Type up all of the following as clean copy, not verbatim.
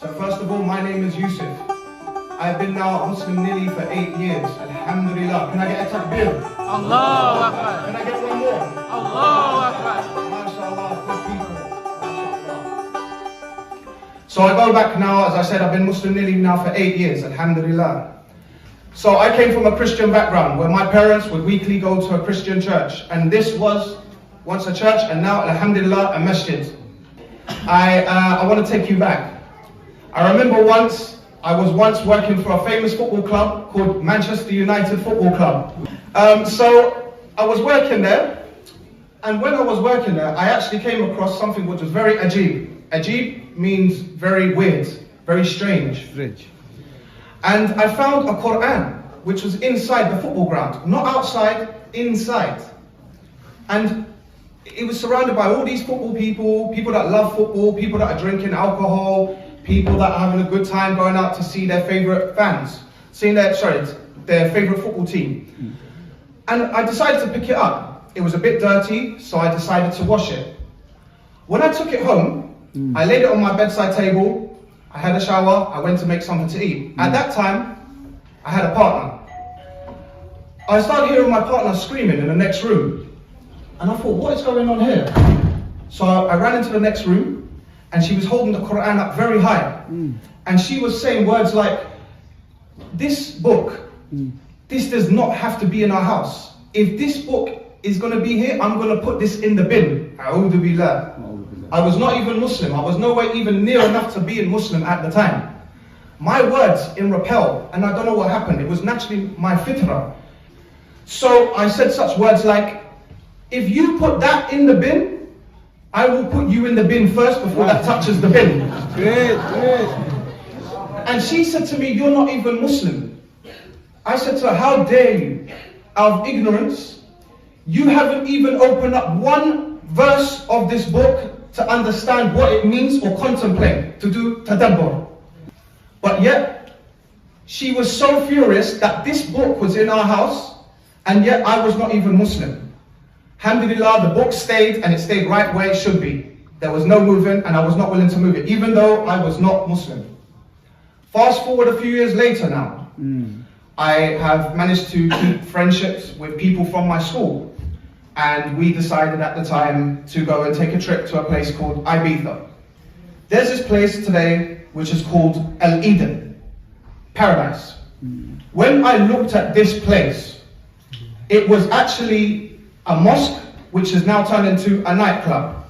So first of all, my name is Yusuf. I've been now a Muslim nearly for 8 years. Alhamdulillah. Can I get a takbir? Allahu Akbar. Can I get one more? Allahu Akbar. MashaAllah, good people. So I go back now, as I said, I've been Muslim nearly now for 8 years. Alhamdulillah. So I came from a Christian background where my parents would weekly go to a Christian church. And this was once a church and now, alhamdulillah, a masjid. I want to take you back. I remember I was once working for a famous football club called Manchester United Football Club. So I was working there, and when I was working there, I actually came across something which was very ajib. Ajib means very weird, very strange. And I found a Qur'an, which was inside the football ground, not outside, inside. And it was surrounded by all these football people, people that love football, people that are drinking alcohol, people that are having a good time going out to see their favorite fans, their favorite football team. And I decided to pick it up. It was a bit dirty, so I decided to wash it. When I took it home, I laid it on my bedside table, I had a shower, I went to make something to eat. At that time, I had a partner. I started hearing my partner screaming in the next room. And I thought, what is going on here? So I ran into the next room, and she was holding the Qur'an up very high. And she was saying words like, this book, this does not have to be in our house. If this book is going to be here, I'm going to put this in the bin. A'udhu billah. I was not even Muslim. I was nowhere even near enough to being Muslim at the time. My words in repel, and I don't know what happened. It was naturally my fitrah. So I said such words like, if you put that in the bin, I will put you in the bin first before that touches the bin. Great. And she said to me, you're not even Muslim. I said to her, how dare you? Out of ignorance, you haven't even opened up one verse of this book to understand what it means or contemplate, to do tadabbur. But yet, she was so furious that this book was in our house, and yet I was not even Muslim. Alhamdulillah, the book stayed, and it stayed right where it should be. There was no moving, and I was not willing to move it, even though I was not Muslim. Fast forward a few years later now, I have managed to keep friendships with people from my school. And we decided at the time to go and take a trip to a place called Ibiza. There's this place today which is called Eden, Paradise. When I looked at this place, it was actually a mosque which has now turned into a nightclub.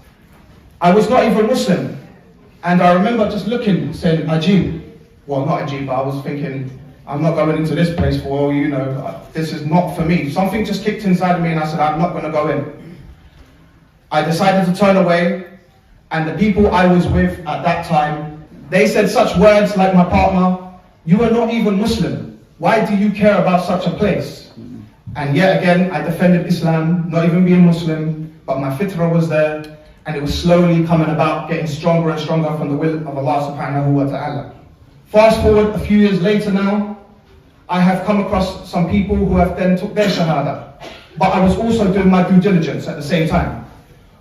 I was not even Muslim. And I remember just looking, saying, Ajib. Well, not Ajib, but I was thinking, I'm not going into this place for, this is not for me. Something just kicked inside of me and I said, I'm not going to go in. I decided to turn away, and the people I was with at that time, they said such words like my partner, you are not even Muslim. Why do you care about such a place? And yet again, I defended Islam, not even being Muslim, but my fitrah was there, and it was slowly coming about, getting stronger and stronger from the will of Allah subhanahu wa ta'ala. Fast forward a few years later now, I have come across some people who have then took their shahada. But I was also doing my due diligence at the same time.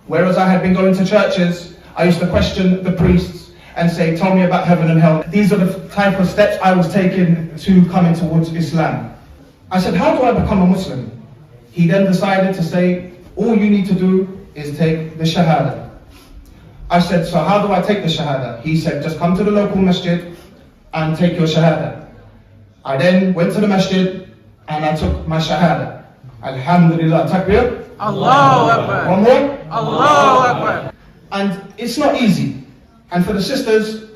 Whereas I had been going to churches, I used to question the priests and say, tell me about heaven and hell. These are the type of steps I was taking to coming towards Islam. I said, how do I become a Muslim? He then decided to say, all you need to do is take the shahada. I said, so how do I take the shahada? He said, just come to the local masjid and take your shahada. I then went to the masjid and I took my shahada. Alhamdulillah. Takbir. Allahu Akbar. One more. Allahu Akbar. And it's not easy. And for the sisters,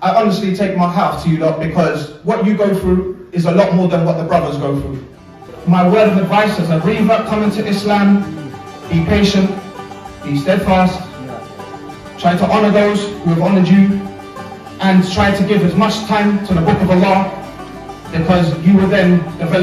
I honestly take my hat off to you lot, because what you go through is a lot more than what the brothers go through. My word of advice as a revert coming to Islam, be patient, be steadfast, try to honor those who have honored you, and try to give as much time to the Book of Allah, because you will then develop